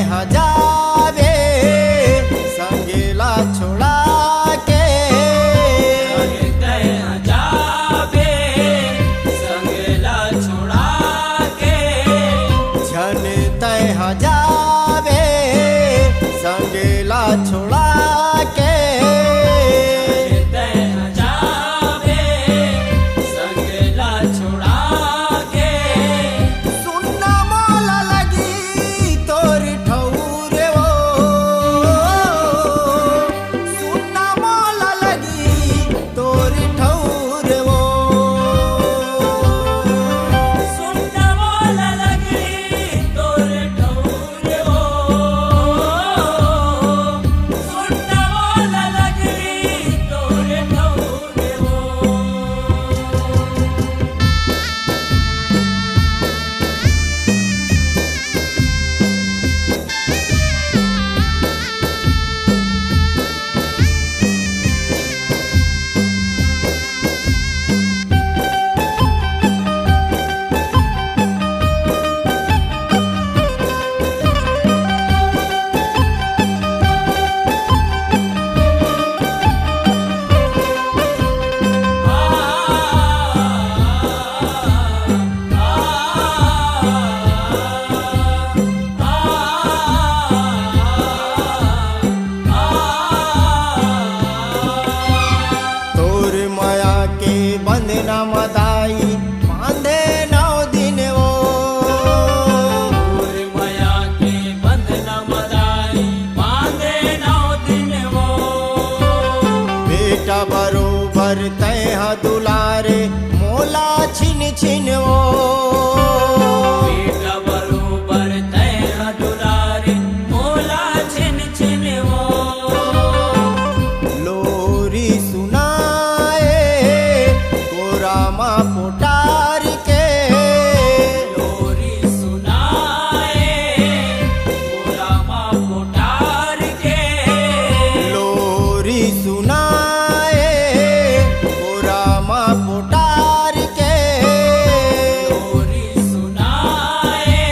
तह जावे संगेला छोड़ा के, तह जावे संगेला छोड़ा के, झन तह जावे संगेला छोड़ा के, तह जावे संगेला छोड़ा के। सुनना मोला लगी तोर ठौर वो, सुनना मोला लगी तोर ठौर वो, सुनना मोला लगी तोर ठौर वो, सुनना मोला लगी तोर ठौर वो। तोर माया के बंधना मदाई बांधे 9 दिन वो, तोर माया के बंधन मदाई बांधे 9 दिन वो, बेटा बरोबर तह दुलारे मोला छिन छिन वो, बेटा बरोबर तह दुलारे मोला छिन छिन वो, लोरी सुनाए कोरामा पोटार के, लोरी सुनाए कोरामा कोटार के, लोरी सुनाए कोरामा पोटार के, लोरी सुनाए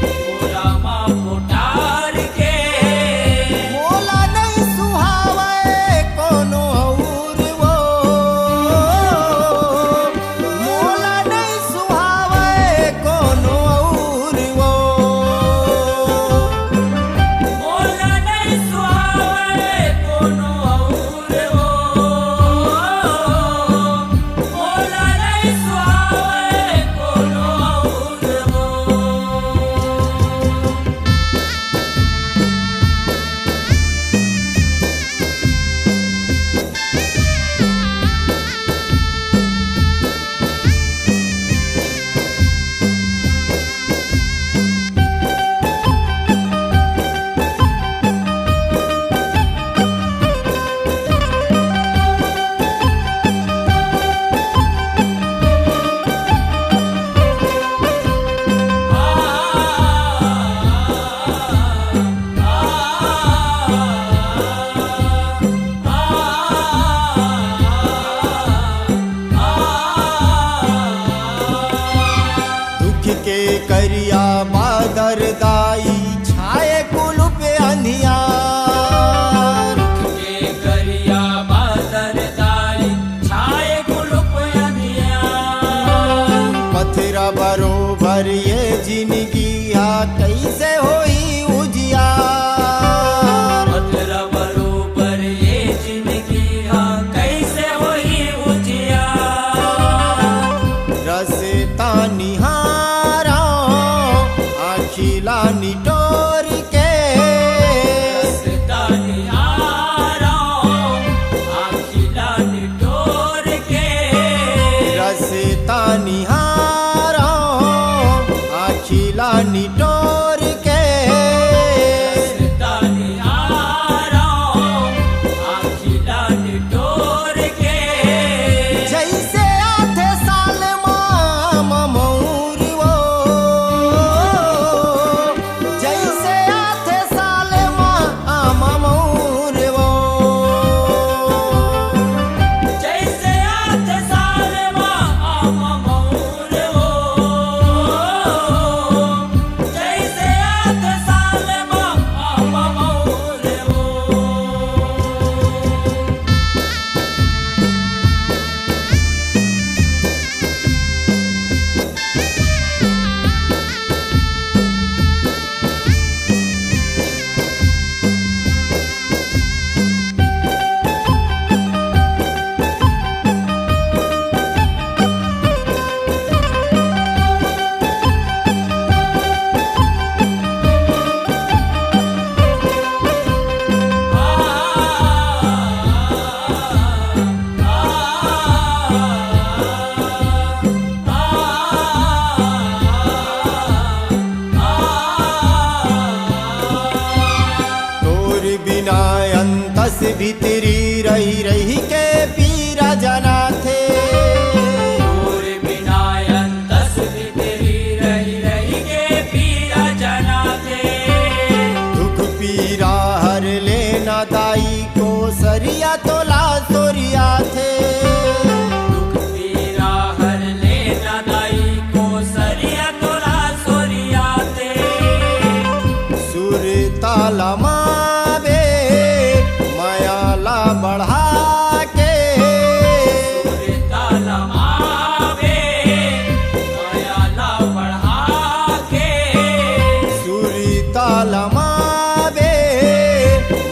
कोरामा कोटार के। मोला नहीं सुहावे कोनो और वो, मोला नहीं सुहावे कोनो और वो, मोला नहीं सुहावे कोनो और वो, मोला नहीं सुहावे कोनो और वो। दुख के करिया बादर दाई छाए कुल पे अंधियार, के करिया बादल दाई छाए कुलुप अंधियार, पथरा बरोबर ये जिंदगी कैसे होई उजियार, पथरा बरोबर ये जिंदगी कैसे होई उजियार, रसता निहारा आखिला निटोर के, रसता निहारा आखिला निटोर के, रसता निहारा आखिला निटोर के, रसता निहारा आखिला निटोर के। जैसे आधे साल माँ भीतरी रही रही के पीरा जना थे। दूर बिनायन दस भीतरी रही रही के पीरा जना थे। दुख पीरा हर लेना दाई को सरिया तोला सोरिया थे। दुख पीरा हर लेना दाई को सरिया तोला सोरिया थे। सुर ताला मावे मायाला बढ़ा के। सुर ताला मावे मायाला बढ़ा के। सुर ताला मावे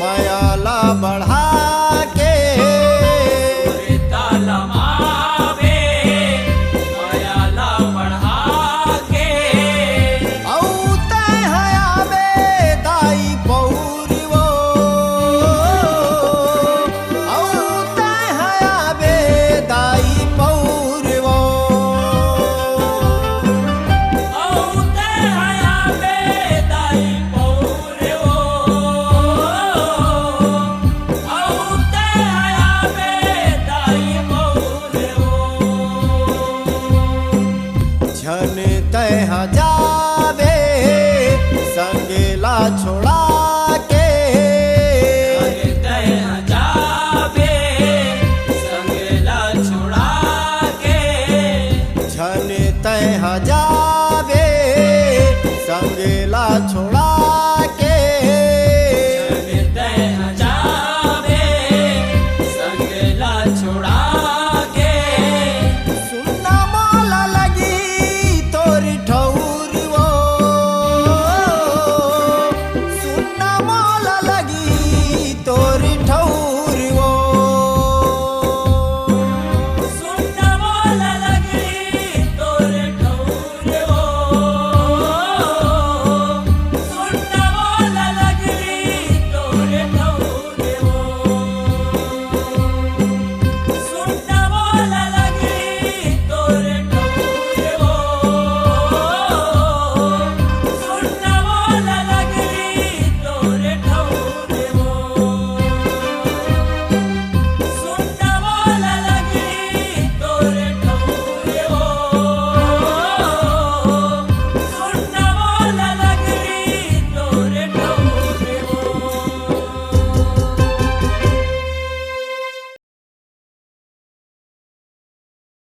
मायाला बढ़ा के। सुर ताला मावे मायाला बढ़ा के। औ तय हयावे दाई पौरवो। औ तय हयावे दाई पौरवो। औते हयावे दाई पौरवो। औते हयावे दाई पौरवो। झन तह जावे संगेला छोड़ा के। तय जावे संगला छुड़ा के। झन तह जावे संगेला छोड़ा